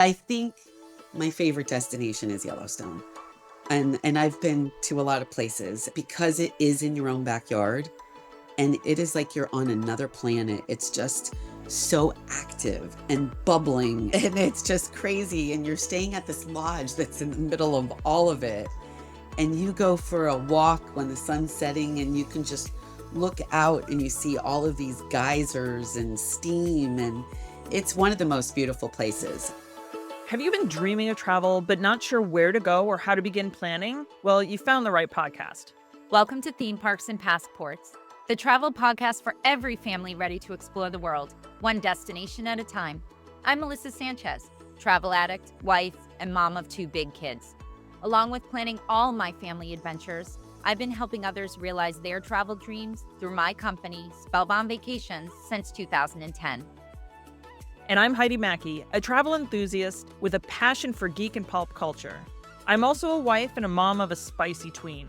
I think my favorite destination is Yellowstone. And I've been to a lot of places because it is in your own backyard and it is like you're on another planet. It's just so active and bubbling and it's just crazy. And you're staying at this lodge that's in the middle of all of it. And you go for a walk when the sun's setting and you can just look out and you see all of these geysers and steam. And it's one of the most beautiful places. Have you been dreaming of travel but not sure where to go or how to begin planning? Well, you found the right podcast. Welcome to Theme Parks and Passports, the travel podcast for every family ready to explore the world, one destination at a time. I'm Melissa Sanchez, travel addict, wife, and mom of 2 big kids. Along with planning all my family adventures, I've been helping others realize their travel dreams through my company, Spellbound Vacations, since 2010. And I'm Heidi Mackey, a travel enthusiast with a passion for geek and pulp culture. I'm also a wife and a mom of a spicy tween.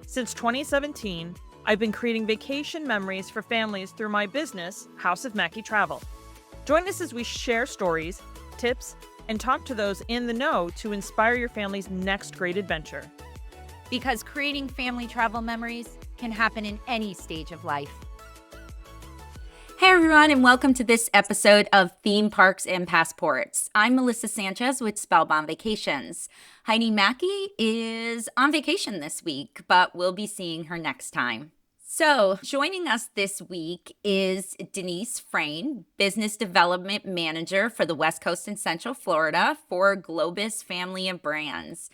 Since 2017, I've been creating vacation memories for families through my business, House of Mackey Travel. Join us as we share stories, tips, and talk to those in the know to inspire your family's next great adventure. Because creating family travel memories can happen in any stage of life. Hey everyone, and welcome to this episode of Theme Parks and Passports. I'm Melissa Sanchez with Spellbound Vacations. Heidi Mackey is on vacation this week, but we'll be seeing her next time. So, joining us this week is Denise Fraind, Business Development Manager for the West Coast and Central Florida for Globus Family of Brands.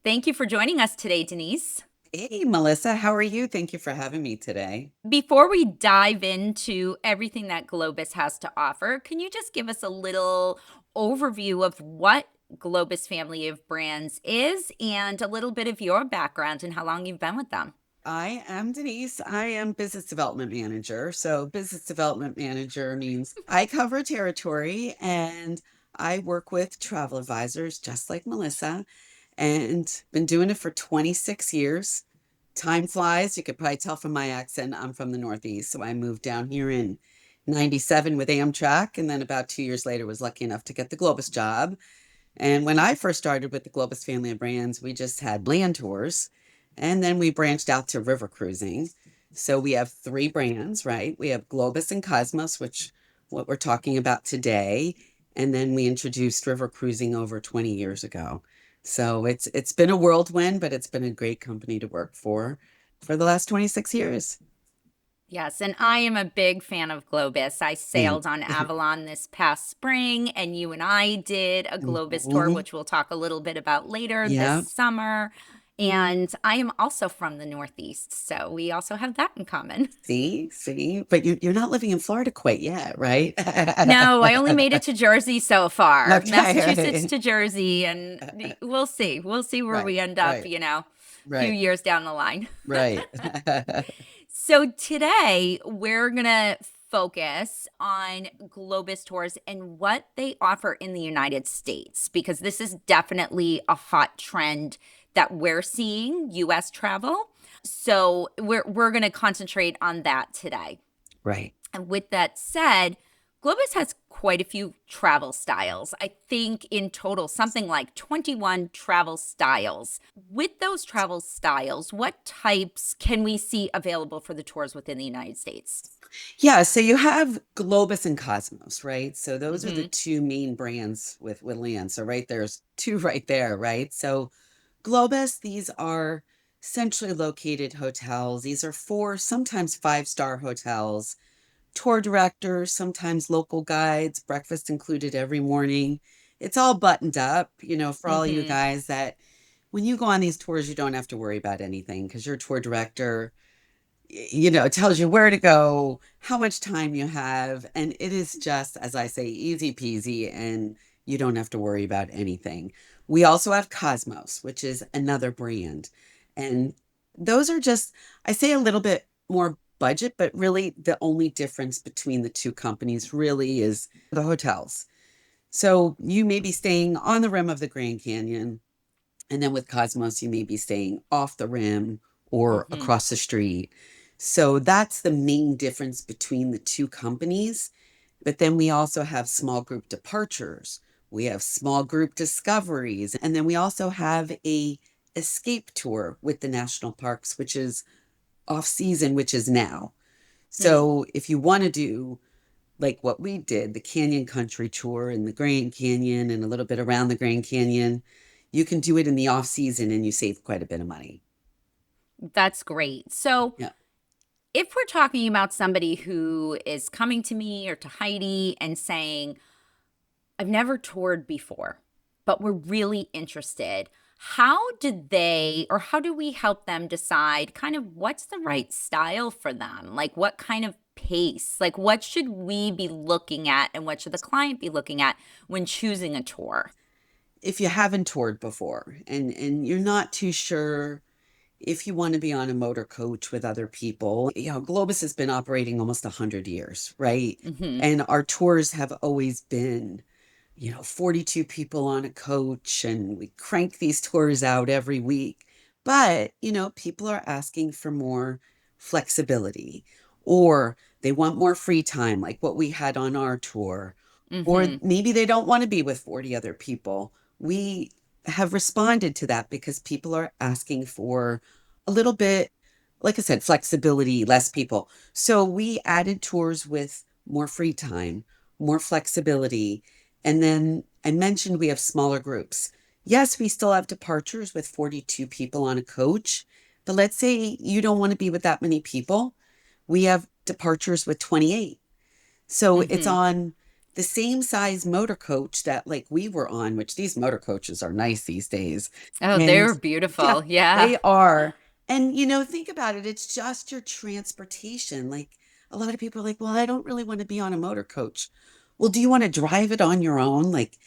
Thank you for joining us today, Denise. Hey, Melissa, how are you? Thank you for having me today. Before we dive into everything that Globus has to offer, can you just give us a little overview of what Globus Family of Brands is and a little bit of your background and how long you've been with them? I am Denise. I am Business Development Manager. So, Business Development Manager means I cover territory and I work with travel advisors just like Melissa and been doing it for 26 years. Time flies. You could probably tell from my accent, I'm from the Northeast. So I moved down here in 97 with Amtrak. And then about 2 years later, was lucky enough to get the Globus job. And when I first started with the Globus family of brands, we just had land tours. And then we branched out to river cruising. So we have 3 brands, right? We have Globus and Cosmos, which what we're talking about today. And then we introduced river cruising over 20 years ago. So it's been a whirlwind, but it's been a great company to work for the last 26 years. Yes, and I am a big fan of Globus. I sailed on Avalon this past spring, and you and I did a Globus tour, which we'll talk a little bit about later this summer. And I am also from the Northeast, so we also have that in common. See, but you're not living in Florida quite yet, right? No, I only made it to Jersey so far. Okay, Massachusetts right. to Jersey, and we'll see. We'll see where we end up, a few years down the line. Right. So today we're going to focus on Globus tours and what they offer in the United States, because this is definitely a hot trend that we're seeing, U.S. travel. So we're going to concentrate on that today. Right. And with that said, Globus has quite a few travel styles. I think in total, something like 21 travel styles. With those travel styles, what types can we see available for the tours within the United States? Yeah, so you have Globus and Cosmos, right? So those are the 2 main brands with land. So right there's 2 right there, right? So Globus, these are centrally located hotels. These are 4, sometimes 5-star hotels. Tour directors, sometimes local guides, breakfast included every morning. It's all buttoned up, for all you guys that when you go on these tours, you don't have to worry about anything because your tour director, tells you where to go, how much time you have. And it is just, as I say, easy peasy and you don't have to worry about anything. We also have Cosmos, which is another brand. And those are just, I say a little bit more budget, but really the only difference between the 2 companies really is the hotels. So you may be staying on the rim of the Grand Canyon, and then with Cosmos, you may be staying off the rim or across the street. So that's the main difference between the 2 companies. But then we also have small group departures, We have small group discoveries. And then we also have a escape tour with the national parks, which is off season, which is now. Hmm. So if you want to do like what we did, the Canyon Country Tour and the Grand Canyon and a little bit around the Grand Canyon, you can do it in the off season and you save quite a bit of money. That's great. So, Yeah. if we're talking about somebody who is coming to me or to Heidi and saying, I've never toured before, but we're really interested, how did they or how do we help them decide kind of what's the right style for them? Like, what kind of pace? Like, what should we be looking at and what should the client be looking at when choosing a tour? If you haven't toured before and you're not too sure if you want to be on a motor coach with other people, Globus has been operating almost 100 years, right? Hmm. And our tours have always been 42 people on a coach, and we crank these tours out every week. But, people are asking for more flexibility, or they want more free time, like what we had on our tour, or Hmm. maybe they don't want to be with 40 other people. We have responded to that because people are asking for a little bit, like I said, flexibility, less people. So we added tours with more free time, more flexibility. And then I mentioned we have smaller groups. Yes, we still have departures with 42 people on a coach, but let's say you don't want to be with that many people. We have departures with 28. So it's Hmm. on the same size motor coach that like we were on, which these motor coaches are nice these days. Oh, And they're yeah, beautiful. Yeah. they are. And think about it, it's just your transportation. Like a lot of people are like, well, I don't really want to be on a motor coach. Well, do you want to drive it on your own? Like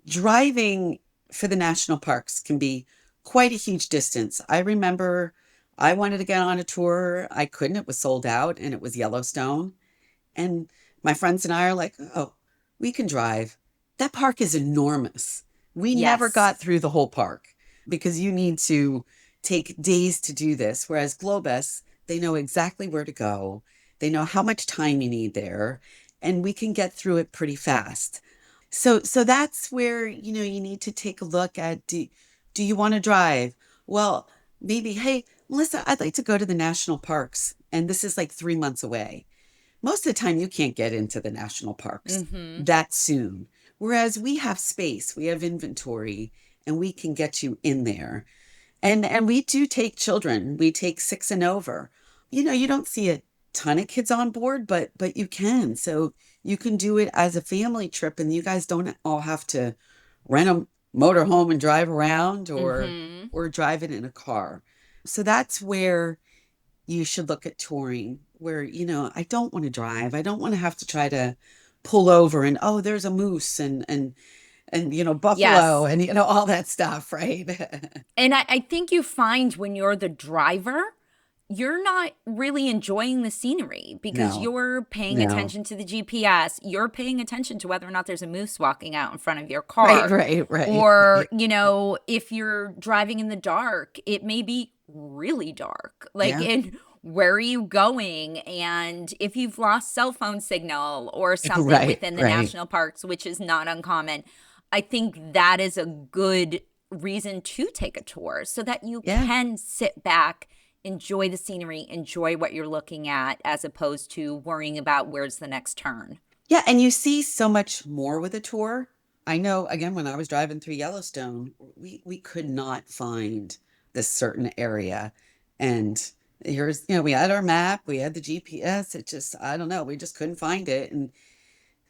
driving for the national parks can be quite a huge distance. I remember I wanted to get on a tour. I couldn't, it was sold out, and it was Yellowstone. And my friends and I are like, oh, we can drive. That park is enormous. We never Yes. got through the whole park because you need to take days to do this. Whereas Globus, they know exactly where to go, they know how much time you need there, and we can get through it pretty fast. So that's where you need to take a look at, do you want to drive? Well, maybe, hey, Melissa, I'd like to go to the national parks, and this is like 3 months away. Most of the time you can't get into the national parks Hmm. that soon. Whereas we have space, we have inventory, and we can get you in there. And we do take children. We take 6 and over. You don't see a ton of kids on board, but you can. So you can do it as a family trip, and you guys don't all have to rent a motor home and drive around, Hmm. or drive it in a car. So that's where you should look at touring, where I don't want to drive. I don't want to have to try to pull over and, oh, there's a moose and buffalo Yes. and all that stuff, right? And I think you find when you're the driver, you're not really enjoying the scenery because No, you're paying no. attention to the GPS. You're paying attention to whether or not there's a moose walking out in front of your Right, car. right, right. Or, if you're driving in the dark, it may be really dark. Like, Yeah. and where are you going? And if you've lost cell phone signal or something Right, within the right. national parks, which is not uncommon, I think that is a good reason to take a tour so that you Yeah. can sit back, enjoy the scenery, enjoy what you're looking at, as opposed to worrying about where's the next turn. Yeah, and you see so much more with a tour. I know, again, when I was driving through Yellowstone, we could not find this certain area. And here's, we had our map, we had the GPS. It just, I don't know, we just couldn't find it. And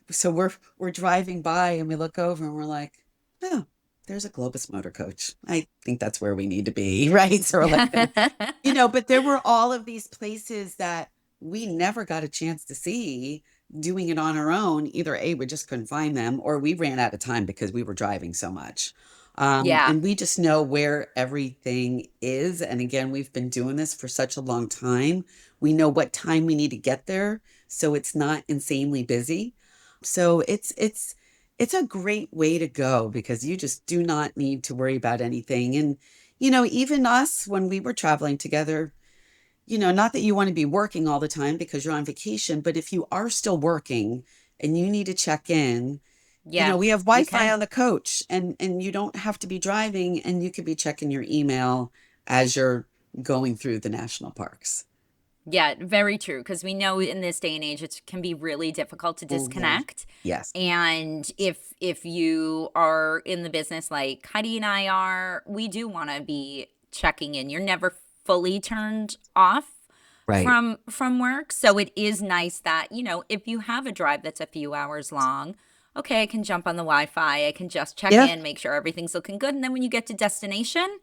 so we're driving by and we look over and we're like, oh, there's a Globus motor coach. I think that's where we need to be, right? So we're like, but there were all of these places that we never got a chance to see doing it on our own. Either A, we just couldn't find them, or we ran out of time because we were driving so much. Yeah. And we just know where everything is. And again, we've been doing this for such a long time. We know what time we need to get there, so it's not insanely busy. So it's a great way to go because you just do not need to worry about anything. And even us when we were traveling together, not that you want to be working all the time because you're on vacation, but if you are still working and you need to check in, Yeah, We have you Wi-Fi can. on the coach, and you don't have to be driving, and you could be checking your email as you're going through the national parks. Yeah, very true. Because we know in this day and age, it can be really difficult to Oh, yeah. disconnect. Yes. And if you are in the business like Heidi and I are, we do want to be checking in. You're never fully turned off Right. from work. So it is nice that, if you have a drive that's a few hours long, okay, I can jump on the Wi-Fi. I can just check Yeah, in, make sure everything's looking good. And then when you get to destination,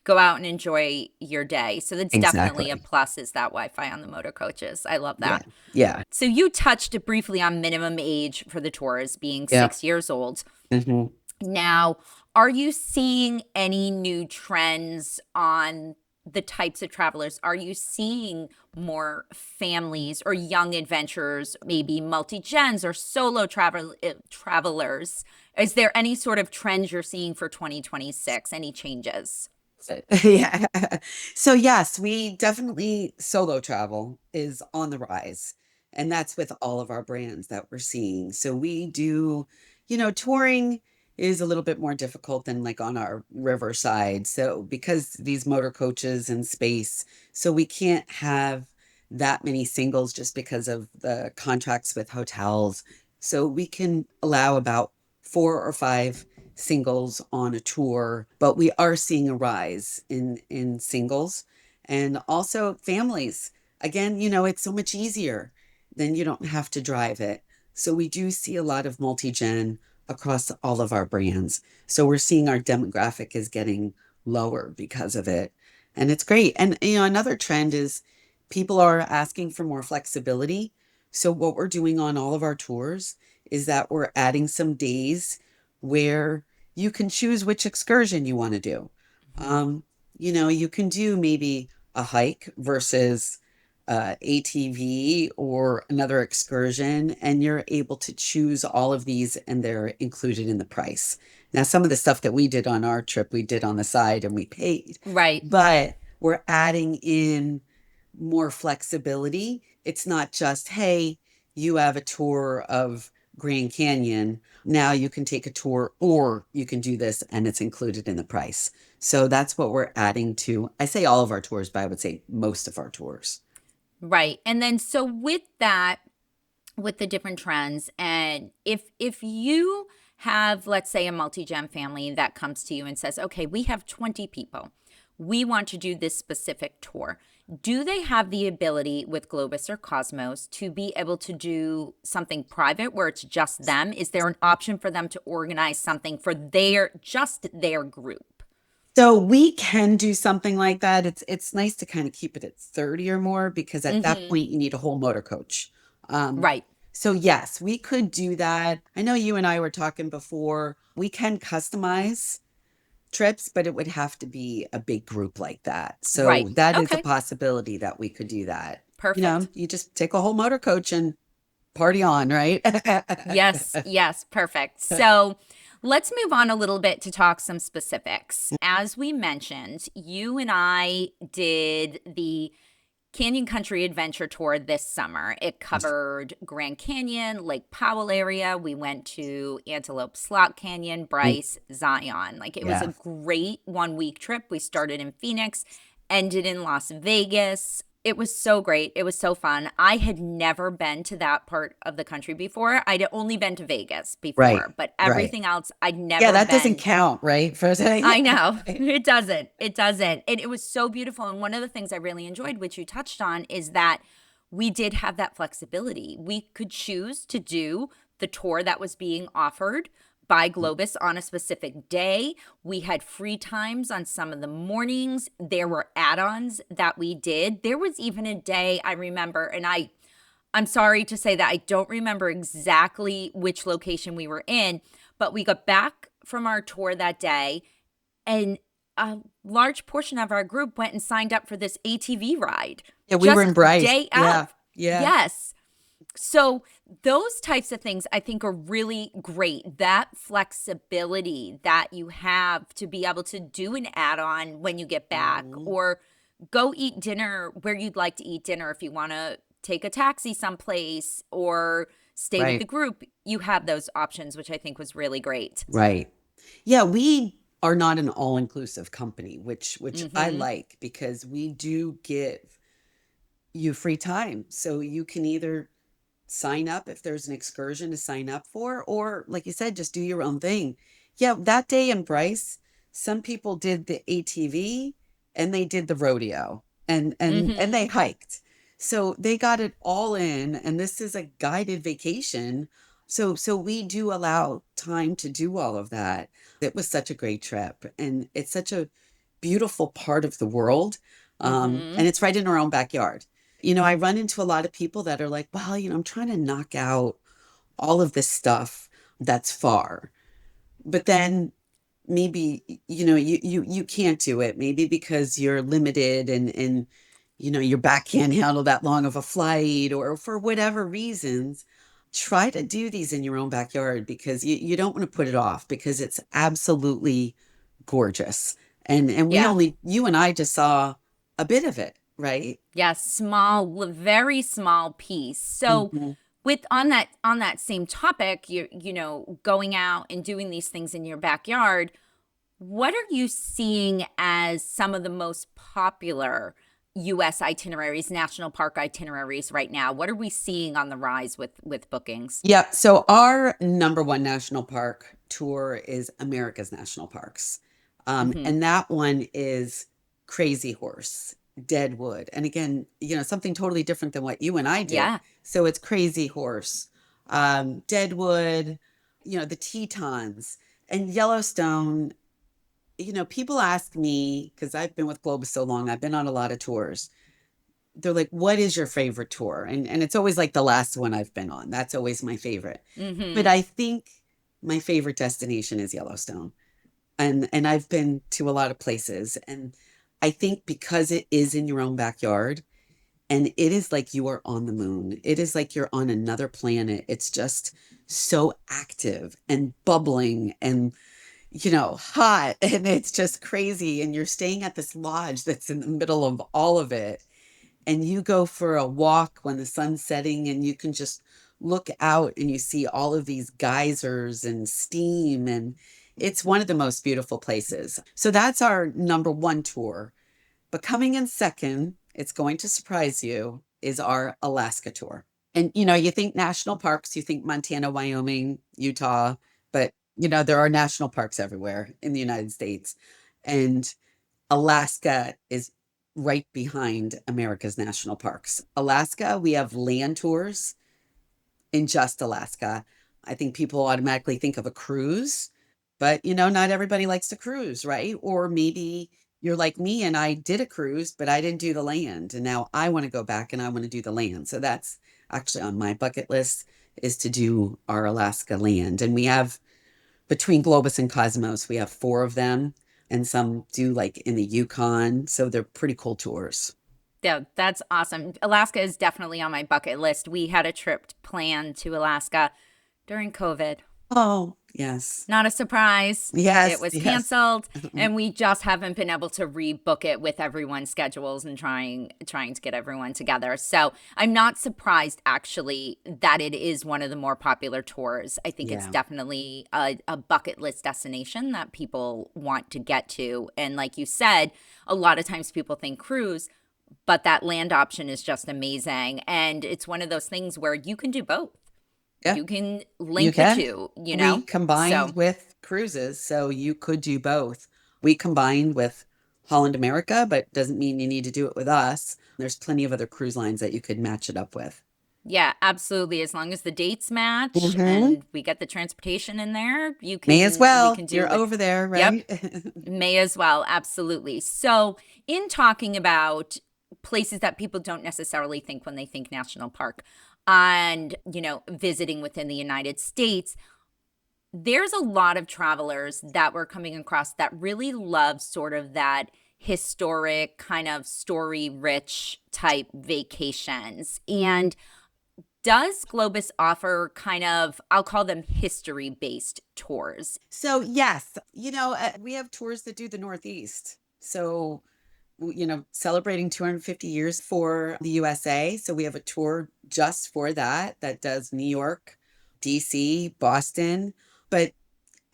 go out and enjoy your day. So that's definitely a exactly. plus, is that Wi-Fi on the motor coaches. I love Yeah. that. Yeah. So you touched briefly on minimum age for the tours being Yeah. 6 years old. Hmm. Now, are you seeing any new trends on the types of travelers? Are you seeing more families or young adventurers, maybe multi-gens or solo travelers? Is there any sort of trends you're seeing for 2026? Any changes? Yeah. So yes, we definitely solo travel is on the rise. And that's with all of our brands that we're seeing. So we do, touring is a little bit more difficult than like on our riverside. So because these motor coaches and space, so we can't have that many singles just because of the contracts with hotels. So we can allow about 4 or 5 singles on a tour, but we are seeing a rise in singles and also families. Again, it's so much easier. Then you don't have to drive it. So we do see a lot of multi-gen across all of our brands. So we're seeing our demographic is getting lower because of it. And it's great. And another trend is people are asking for more flexibility. So what we're doing on all of our tours is that we're adding some days where you can choose which excursion you want to do. Mhm. You can do maybe a hike versus ATV or another excursion, and you're able to choose all of these, and they're included in the price. Now, some of the stuff that we did on our trip, we did on the side and we paid, Right. but we're adding in more flexibility. It's not just, hey, you have a tour of Grand Canyon. Now you can take a tour or you can do this and it's included in the price. So that's what we're adding to, I say all of our tours, but I would say most of our tours. Right. And then so with that, with the different trends, and if you have, let's say, a multi-gen family that comes to you and says, okay, we have 20 people, we want to do this specific tour, do they have the ability with Globus or Cosmos to be able to do something private where it's just them? Is there an option for them to organize something for just their group? So we can do something like that. It's nice to kind of keep it at 30 or more because at that Mm-hmm. point you need a whole motor coach. Um, Right. so yes, we could do that. I know you and I were talking before. We can customize trips, but it would have to be a big group like that. So Right. that is a Okay. possibility that we could do that. Perfect. You just take a whole motor coach and party on, right? Yes, yes, perfect. So let's move on a little bit to talk some specifics. As we mentioned, you and I did the Canyon Country Adventure Tour this summer. It covered Grand Canyon, Lake Powell area. We went to Antelope Slot Canyon, Bryce, Zion. Like, it was a Yeah. great 1 week trip. We started in Phoenix, ended in Las Vegas. It was so great. It was so fun. I had never been to that part of the country before. I'd only been to Vegas Right. before, but Right. everything else I'd Yeah, never that doesn't been. count, right? For I know. It doesn't. It doesn't. And it was so beautiful. And one of the things I really enjoyed, which you touched on, is that we did have that flexibility. We could choose to do the tour that was being offered by Globus on a specific day. We had free times on some of the mornings. There were add-ons that we did. There was even a day I remember, and I'm sorry to say that I don't remember exactly which location we were in, but we got back from our tour that day, and a large portion of our group went and signed up for this ATV ride Yeah, we were in just Bryce. day Yeah. of. Yeah. Yes. So those types of things I think are really great. That flexibility that you have to be able to do an add-on when you get back, Mhm. or go eat dinner where you'd like to eat dinner if you want to take a taxi someplace, or stay with Right. the group, you have those options, which I think was really great. Right. Yeah, we are not an all-inclusive company, which I Mm-hmm. like because we do give you free time. So you can either sign up if there's an excursion to sign up for, or like you said, just do your own thing. Yeah, that day in Bryce, some people did the ATV and they did the rodeo and Mm-hmm. they hiked. So they got it all in, and this is a guided vacation. So we do allow time to do all of that. It was such a great trip, and it's such a beautiful part of the world. Mm-hmm. And it's right in our own backyard. I run into a lot of people that are like, well, I'm trying to knock out all of this stuff that's far. But then maybe, you can't do it, maybe because you're limited and your back can't handle that long of a flight or for whatever reasons. Try to do these in your own backyard because you don't want to put it off because it's absolutely gorgeous. And Yeah. you and I just saw a bit of it, right? Yeah, very small piece. So Hmm. with on that same topic, going out and doing these things in your backyard, what are you seeing as some of the most popular US itineraries, national park itineraries right now? What are we seeing on the rise with bookings? Yeah. So our number one national park tour is America's National Parks. Mhm. And that one is Crazy Horse, Deadwood. And again, something totally different than what you and I do. Yeah. So it's Crazy Horse, Deadwood, the Tetons and Yellowstone. People ask me, because I've been with Globus so long, I've been on a lot of tours. They're like, what is your favorite tour? And it's always like the last one I've been on. That's always my favorite. But Mhm. I think my favorite destination is Yellowstone. And I've been to a lot of places. And I think because it is in your own backyard and it is like you are on the moon. It is like you're on another planet. It's just so active and bubbling and hot and it's just crazy. And you're staying at this lodge that's in the middle of all of it, and you go for a walk when the sun's setting and you can just look out and you see all of these geysers and steam, and it's one of the most beautiful places. So that's our number one tour. But coming in second, it's going to surprise you, is our Alaska tour. And you think national parks, you think Montana, Wyoming, Utah, but there are national parks everywhere in the United States. And Alaska is right behind America's national parks. Alaska, we have land tours in just Alaska. I think people automatically think of a cruise, but not everybody likes to cruise, right? Or maybe you're like me and I did a cruise, but I didn't do the land. And now I want to go back and I want to do the land. So that's actually on my bucket list, is to do our Alaska land. And we have, between Globus and Cosmos, we have four of them, and some do like in the Yukon. So they're pretty cool tours. Yeah, that's awesome. Alaska is definitely on my bucket list. We had a trip planned to Alaska during COVID. Oh, yes. Not a surprise. It Yes, was yes. canceled, and we just haven't been able to rebook it with everyone's schedules and trying to get everyone together. So I'm not surprised actually that it is one of the more popular tours. I think it's Yeah. definitely a bucket list destination that people want to get to. And like you said, a lot of times people think cruise, but that land option is just amazing. And it's one of those things where you can do both. Yeah, You can you link the can. two, We combined So, with cruises, so you could do both. We combined with Holland America, but doesn't mean you need to do it with us. There's plenty of other cruise lines that you could match it up with. yeah, absolutely. As long as the dates match Hmm. and we get the transportation in there, May as we well. can do You're with. over there, Yep, right? may as well. Absolutely. So, in talking about places that people don't necessarily think when they think national park and, visiting within the United States, there's a lot of travelers that we're coming across that really love sort of that historic kind of story rich type vacations. And does Globus offer kind of, I'll call them history based tours? So, yes, we have tours that do the Northeast. So celebrating 250 years for the USA. So we have a tour just for that does New York, DC, Boston. But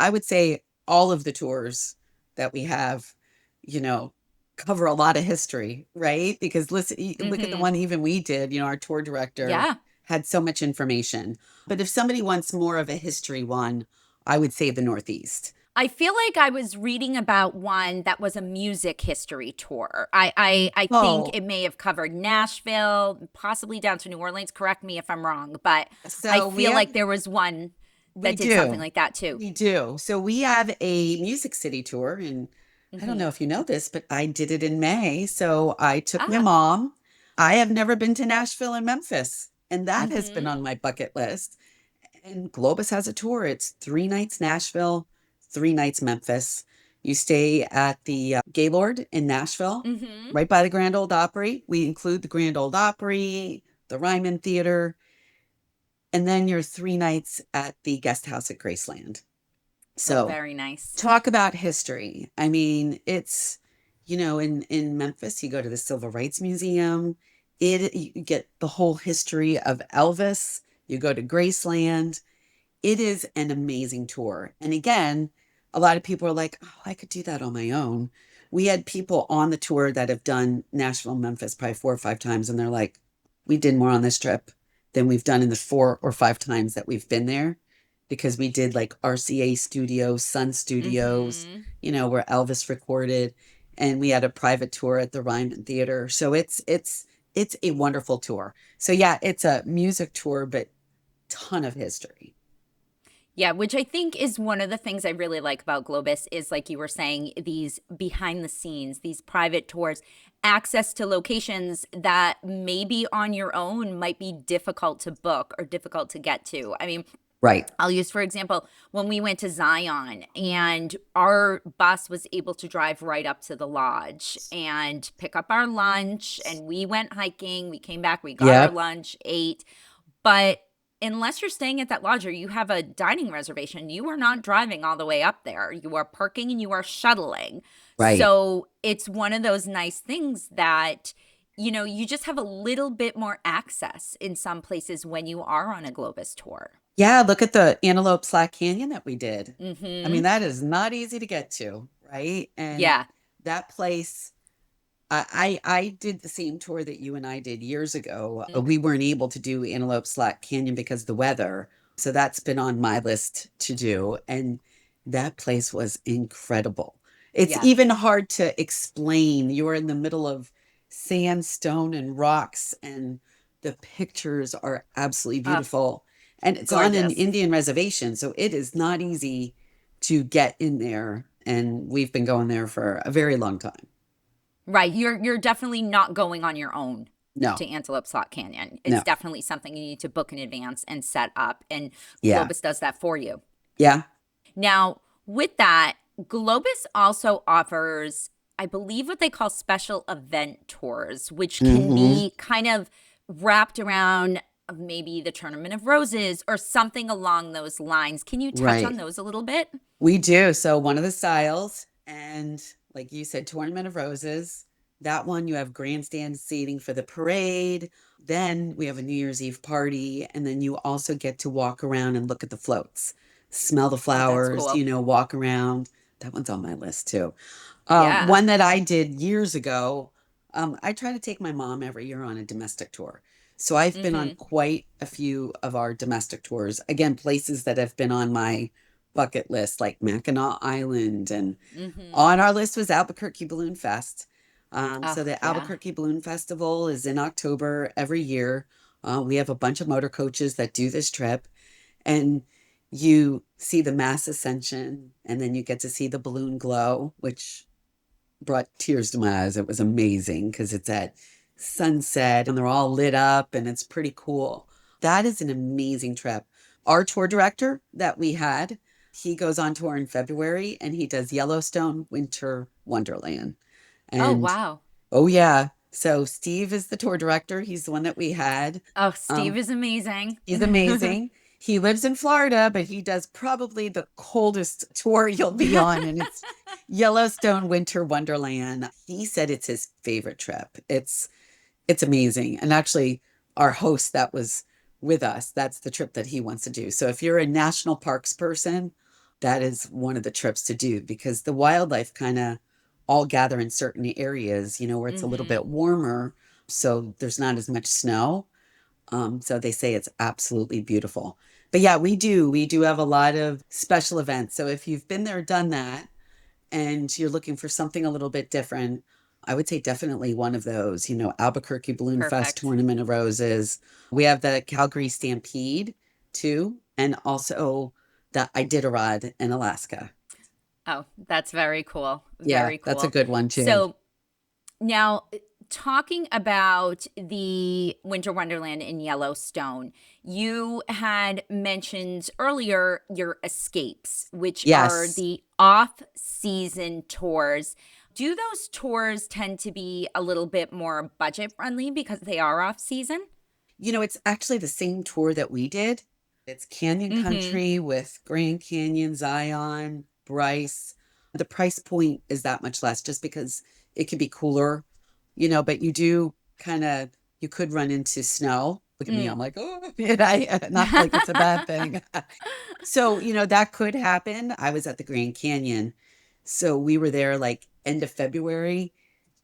I would say all of the tours that we have, you know, cover a lot of history, right? Because listen, look at the Mm-hmm. one even we did, our tour director Yeah. had so much information. But if somebody wants more of a history one, I would say the Northeast. I feel like I was reading about one that was a music history tour. I think Oh, it may have covered Nashville, possibly down to New Orleans. Correct me if I'm wrong, but I so feel like there was one we that did something do. like that too. We do. So we have a Music City tour, and I don't Mm-hmm. know if you know this, but I did it in May. So I took my Ah. mom. I have never been to Nashville and Memphis, and that has been Mm-hmm. on my bucket list. And Globus has a tour. It's 3 nights Nashville, 3 nights Memphis. You stay at the Gaylord in Nashville, Mm-hmm. right by the Grand Ole Opry. We include the Grand Ole Opry, the Ryman Theater, and then you're 3 nights at the guest house at Graceland. Oh, So very nice. talk about history. I mean, it's, in Memphis, you go to the Civil Rights Museum. You get the whole history of Elvis. You go to Graceland. It is an amazing tour. And again, a lot of people are like, oh, I could do that on my own. We had people on the tour that have done Nashville, Memphis probably 4 or 5 times, and they're like, we did more on this trip than we've done in the 4 or 5 times that we've been there because we did like RCA Studios, Sun Studios, Mm-hmm. where Elvis recorded, and we had a private tour at the Ryman Theater. So it's a wonderful tour. So yeah, it's a music tour, but ton of history. Yeah, which I think is one of the things I really like about Globus is, like you were saying, these behind the scenes, these private tours, access to locations that maybe on your own might be difficult to book or difficult to get to. I mean, Right. I'll use, for example, when we went to Zion and our bus was able to drive right up to the lodge and pick up our lunch, and we went hiking, we came back, we got our Yep. lunch, ate. But unless you're staying at that lodge or you have a dining reservation, you are not driving all the way up there. You are parking and you are shuttling. Right. So it's one of those nice things that, you just have a little bit more access in some places when you are on a Globus tour. Yeah, look at the Antelope Slack Canyon that we did. I Mm-hmm. mean, that is not easy to get to, right? And Yeah. that place, I did the same tour that you and I did years ago. We weren't able to do Antelope Slack Canyon because of the weather. So that's been on my list to do. And that place was incredible. It's Yeah. even hard to explain. You're in the middle of sandstone and rocks, and the pictures are absolutely Oh, beautiful. And it's on an gorgeous. Indian reservation. So it is not easy to get in there. And we've been going there for a very long time. Right. You're definitely not going on your own No, to Antelope Slot Canyon. It's no. definitely something you need to book in advance and set up. And Yeah. Globus does that for you. Yeah. Now, with that, Globus also offers, I believe, what they call special event tours, which can Hmm. be kind of wrapped around maybe the Tournament of Roses or something along those lines. Can you touch on Right. those a little bit? We do. So one of the styles, and like you said, Tournament of Roses. That one you have grandstand seating for the parade. Then we have a New Year's Eve party, and then you also get to walk around and look at the floats, smell the Oh, that's flowers, cool. walk around. That one's on my list too. Yeah. One that I did years ago, I try to take my mom every year on a domestic tour. So I've been on Mm-hmm. quite a few of our domestic tours. Again, places that have been on my bucket list, like Mackinac Island, and Mm-hmm. on our list was Albuquerque Balloon Fest. So Oh, the yeah. Albuquerque Balloon Festival is in October every year. We have a bunch of motor coaches that do this trip, and you see the mass ascension, and then you get to see the balloon glow, which brought tears to my eyes. It was amazing because it's at sunset and they're all lit up and it's pretty cool. That is an amazing trip. Our tour director that we had, he goes on tour in February and he does Yellowstone Winter Wonderland. Oh, And wow. oh yeah, so Steve is the tour director. He's the one that we had. Oh, Steve Um, is amazing. he's amazing. He lives in Florida, but he does probably the coldest tour you'll be on, and Yellowstone Winter Wonderland. He said it's his favorite trip. It's amazing. And actually, our host that was with us, that's the trip that he wants to do. So if you're a national parks person, that is one of the trips to do because the wildlife kind of all gather in certain areas, where it's a little Mm-hmm. bit warmer. So there's not as much snow. So they say it's absolutely beautiful. But yeah, we do have a lot of special events. So if you've been there, done that, and you're looking for something a little bit different, I would say definitely one of those, Albuquerque Balloon Fest, Perfect. Tournament of Roses. We have the Calgary Stampede too, and also the Iditarod in Alaska. Oh, that's very cool. Yeah, Very that's a cool. good one too. So now, talking about the Winter Wonderland in Yellowstone, you had mentioned earlier your escapes, which are Yes. the off season tours. Do those tours tend to be a little bit more budget friendly because they are off season? It's actually the same tour that we did. It's Canyon Mm-hmm. Country with Grand Canyon, Zion, Bryce. The price point is that much less just because it can be cooler, but you could run into snow. Look at me, Mm. I'm like, oh, and not like it's a bad thing. So, that could happen. I was at the Grand Canyon. So we were there like end of February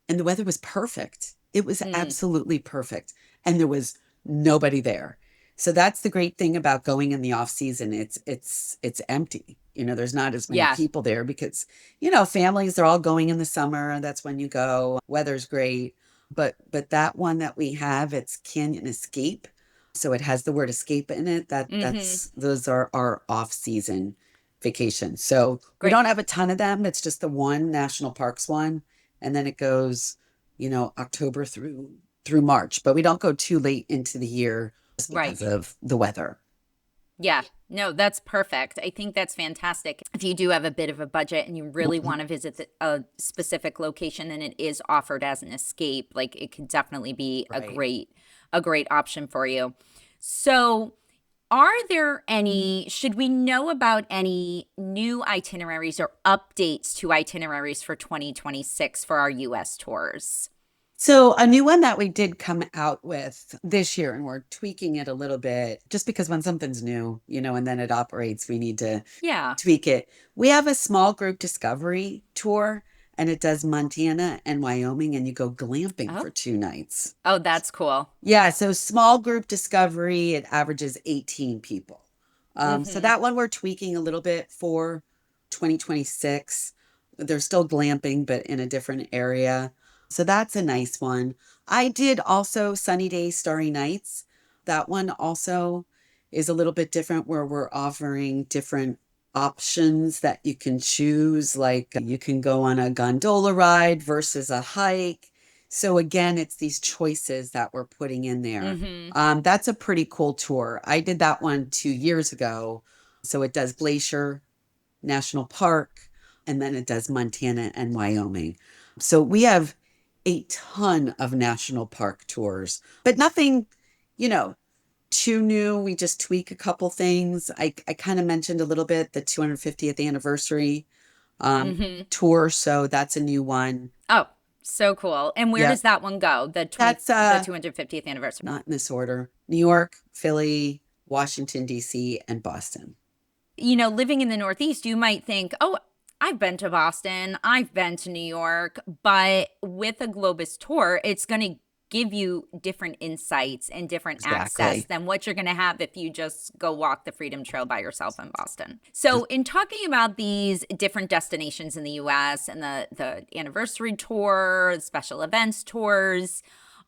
and the weather was perfect. It was Mm. absolutely perfect. And there was nobody there. So that's the great thing about going in the off season. It's empty. There's not as many Yeah. people there because, families are all going in the summer and that's when you go. Weather's great. But that one that we have, it's Canyon Escape. So it has the word escape in it. Mm-hmm. Those are our off season vacations. So we Great. don't have a ton of them. It's just the one national parks one and then it goes, October through March, but we don't go too late into the year just Right. because of the weather. Yeah, no, that's perfect. I think that's fantastic. If you do have a bit of a budget and you really Mhm. want to visit a specific location and it is offered as an escape, like it could definitely be Right. a great option for you. So, are there any, should we know about any new itineraries or updates to itineraries for 2026 for our US tours? So a new one that we did come out with this year, and we're tweaking it a little bit, just because when something's new, and then it operates, we need to Yeah. tweak it. We have a small group discovery tour, and it does Montana and Wyoming, and you go glamping Oh, for 2 nights. oh, that's cool. Yeah, so small group discovery, it averages 18 people. So Mm-hmm. that one we're tweaking a little bit for 2026. They're still glamping, but in a different area. So that's a nice one. I did also Sunny Days, Starry Nights. That one also is a little bit different where we're offering different options that you can choose. Like you can go on a gondola ride versus a hike. So again, it's these choices that we're putting in there. Mm-hmm. That's a pretty cool tour. I did that one 2 years ago. So it does Glacier National Park, and then it does Montana and Wyoming. So we have a ton of national park tours, but nothing, you know, too new. We just tweak a couple things. I kind of mentioned a little bit the 250th anniversary um, Mm-hmm. tour. So that's a new one. Oh, so cool. And where Yep. does that one go? That's The 250th anniversary. not in this order. New York, Philly, Washington, D.C., and Boston. Living in the Northeast, you might think, oh, I've been to Boston, I've been to New York, but with a Globus tour, it's going to give you different insights and different access Exactly. than what you're going to have if you just go walk the Freedom Trail by yourself in Boston. So, in talking about these different destinations in the US and the anniversary tour, special events tours,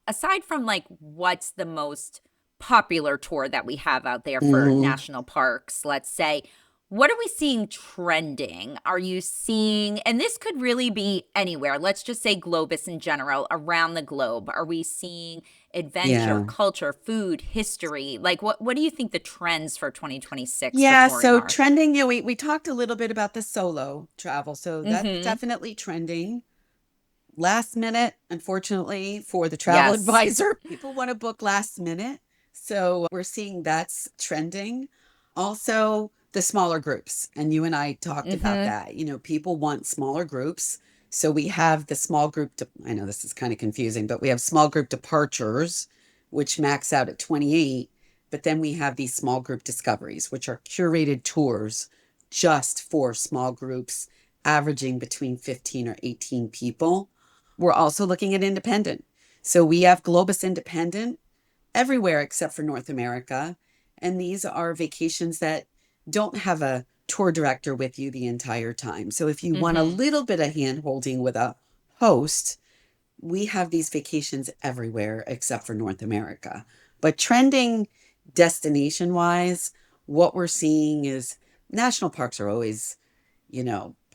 aside from like what's the most popular tour that we have out there for Mhm. national parks, let's say, what are we seeing trending? Are you seeing, and this could really be anywhere, let's just say Globus in general, around the globe. Are we seeing adventure, Yeah. culture, food, history? Like, what do you think the trends for 2026 for Yeah, touring so are? trending, we talked a little bit about the solo travel. So that's Mm-hmm. definitely trending. Last minute, unfortunately, for the travel Yes. advisor, people want to book last minute. So we're seeing that's trending. Also, the smaller groups. And you and I talked about Mm-hmm. that. People want smaller groups. So we have the small group, I know this is kind of confusing, but we have small group departures, which max out at 28. But then we have these small group discoveries, which are curated tours just for small groups, averaging between 15 or 18 people. We're also looking at independent. So we have Globus Independent everywhere except for North America. And these are vacations that don't have a tour director with you the entire time. So if you want a Mm-hmm. little bit of hand holding with a host, we have these vacations everywhere except for North America. But trending destination wise, what we're seeing is national parks are always,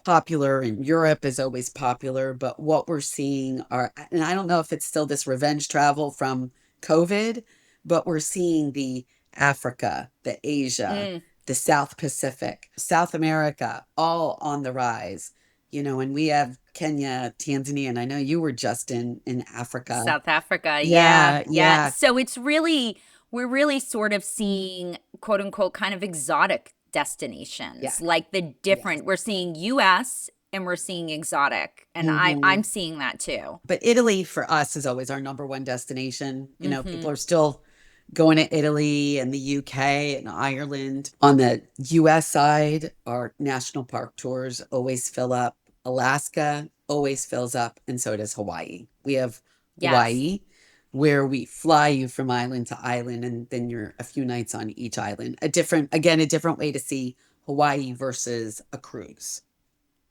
popular, and Europe is always popular. But what we're seeing are, and I don't know if it's still this revenge travel from COVID, but we're seeing the Africa, the Asia, Mm. the South Pacific, South America, all on the rise. And we have Kenya, Tanzania, and I know you were just in Africa. South Africa. Yeah. Yeah, Yeah. yeah, So we're really sort of seeing quote unquote kind of exotic yeah, destinations, like the yes. different, we're seeing US and we're seeing exotic. And Hmm. I'm seeing that too. But Italy for us is always our number one destination. Mm-hmm. People are still going to Italy and the UK and Ireland. On the US side, our national park tours always fill up. Alaska always fills up, and so does Hawaii. We have Yes. Hawaii, where we fly you from island to island, and then you're a few nights on each island. A different way to see Hawaii versus a cruise.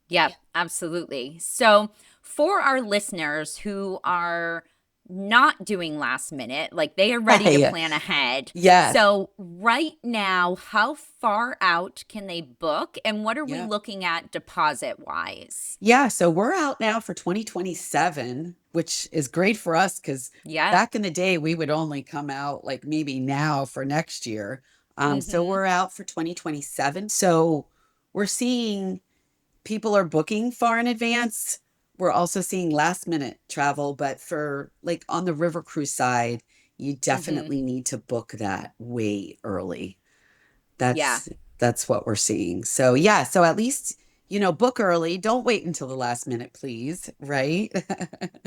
Yep, absolutely. So, for our listeners who are not doing last minute, like they are ready to Hey, plan ahead. yes. So, right now, how far out can they book and what are we Yeah. looking at deposit wise? Yeah, so we're out now for 2027, which is great for us because Yeah. back in the day, we would only come out like maybe now for next year. So Mhm. we're out for 2027. So we're seeing people are booking far in advance. We're also seeing last minute travel, but for like on the river cruise side, you Mhm. definitely need to book that way early. Yeah. That's what we're seeing. So yeah, so at least, book early. Don't wait until the last minute, please, right?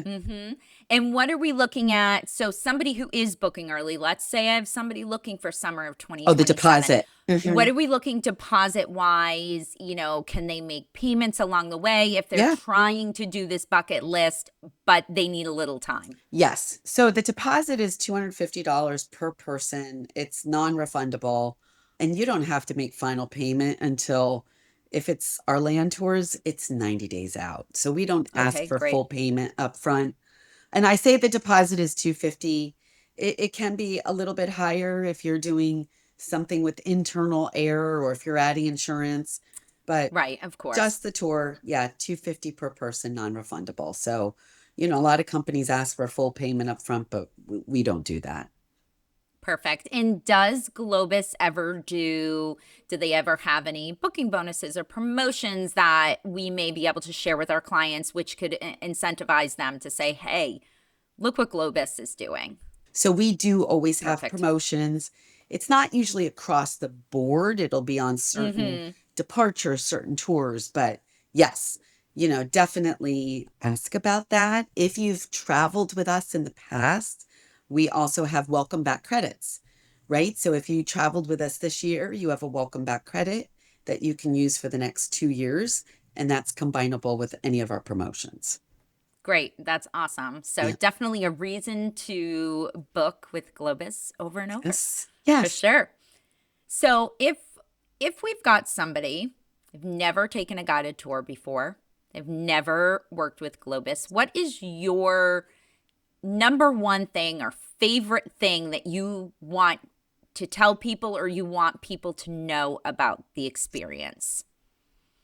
Mm-hmm. And what are we looking at? So somebody who is booking early, let's say I have somebody looking for summer of Oh, the 2027. deposit. What Mhm. are we looking deposit wise? Can they make payments along the way if they're Yeah. trying to do this bucket list, but they need a little time? Yes. So the deposit is $250 per person. It's non-refundable, and you don't have to make final payment until, if it's our land tours, it's 90 days out. So we don't ask Okay, for great. full payment up front. And I say the deposit is 250. It can be a little bit higher if you're doing something with internal air or if you're adding insurance, but Right, of course. just the tour, yeah, 250 per person, non-refundable. So, a lot of companies ask for a full payment up front, but we don't do that. Perfect. And does Globus ever do they ever have any booking bonuses or promotions that we may be able to share with our clients, which could incentivize them to say, hey, look what Globus is doing? So we do always have Perfect. promotions. It's not usually across the board. It'll be on certain Mm-hmm. departures, certain tours, but yes, definitely ask about that. If you've traveled with us in the past, we also have welcome back credits, right? So if you traveled with us this year, you have a welcome back credit that you can use for the next 2 years, and that's combinable with any of our promotions. Great. That's awesome. So Yeah. definitely a reason to book with Globus over and over. Yes. For Yes. sure. So if we've got somebody who've never taken a guided tour before, they've never worked with Globus, what is your number one thing or favorite thing that you want to tell people or you want people to know about the experience?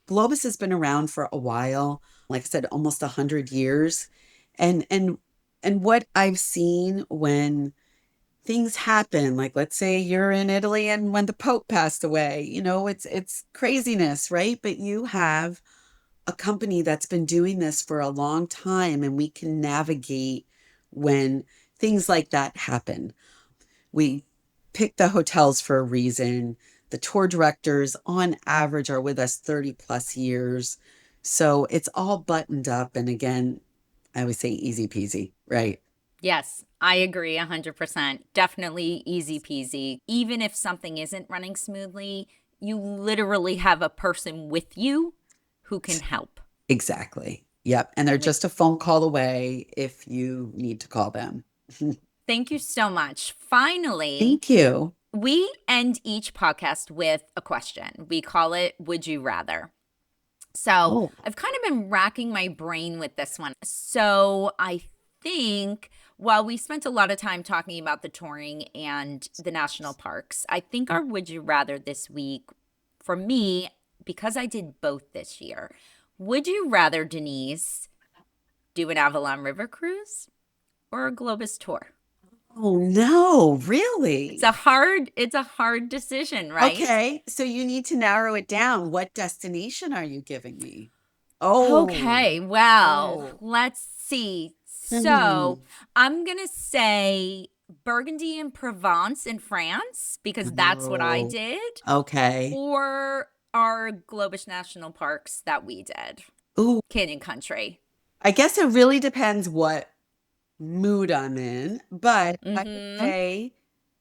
Globus has been around for a while, like I said, almost 100 years. And what I've seen when things happen, like let's say you're in Italy and when the Pope passed away, it's craziness, right? But you have a company that's been doing this for a long time, and we can navigate when things like that happen. We pick the hotels for a reason. The tour directors on average are with us 30 plus years. So it's all buttoned up. And again, I always say easy peasy, right? Yes, I agree 100%. Definitely easy peasy. Even if something isn't running smoothly, you literally have a person with you who can help. Exactly. Yep. And they're just a phone call away if you need to call them. Thank you so much. Finally, Thank you. we end each podcast with a question. We call it Would You Rather? So I've kind of been racking my brain with this one. So I think while we spent a lot of time talking about the touring and the national parks, I think our Would You Rather this week, for me, because I did both this year, would you rather, Denise, do an Avalon River cruise or a Globus tour? Oh no, really? It's a hard decision, right? Okay, so you need to narrow it down. What destination are you giving me? Oh, Okay, well, let's see. So I'm going to say Burgundy and Provence in France because that's what I did. Okay. Or our Globus National Parks that we did. Ooh, Canyon Country. I guess it really depends what mood I'm in, but I would say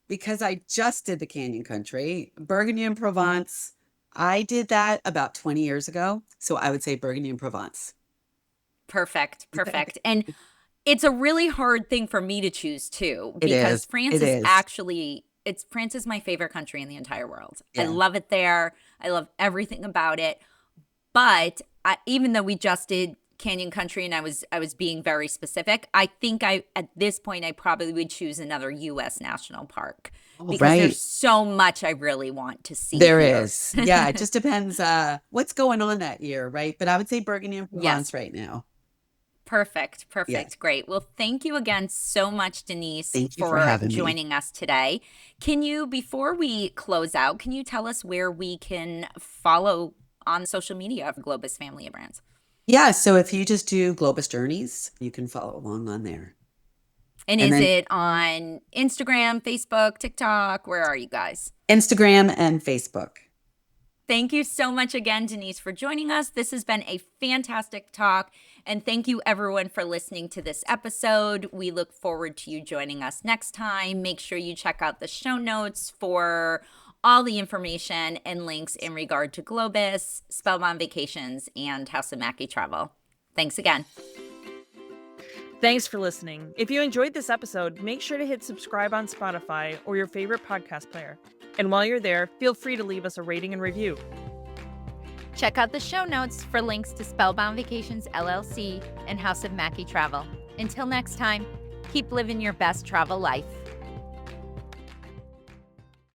because I just did the Canyon Country, Burgundy and Provence, I did that about 20 years ago. So I would say Burgundy and Provence. Perfect. And it's a really hard thing for me to choose too because France is actually France is my favorite country in the entire world. Yeah. I love it there. I love everything about it. But even though we just did Canyon Country and I was being very specific, I think at this point I probably would choose another U.S. national park because there's so much I really want to see. There is. Yeah, it just depends what's going on that year, right? But I would say Burgundy and Provence right now. Perfect. Yes. Great. Well, thank you again so much, Denise, thank you for joining us today. Can you, before we close out, can you tell us where we can follow on social media of Globus Family of Brands? Yeah, so if you just do Globus Journeys, you can follow along on there. And is it on Instagram, Facebook, TikTok? Where are you guys? Instagram and Facebook. Thank you so much again, Denise, for joining us. This has been a fantastic talk. And thank you, everyone, for listening to this episode. We look forward to you joining us next time. Make sure you check out the show notes for all the information and links in regard to Globus, Spellbound Vacations, and House of Mackie Travel. Thanks again. Thanks for listening. If you enjoyed this episode, make sure to hit subscribe on Spotify or your favorite podcast player. And while you're there, feel free to leave us a rating and review. Check out the show notes for links to Spellbound Vacations LLC and House of Mackie Travel. Until next time, keep living your best travel life.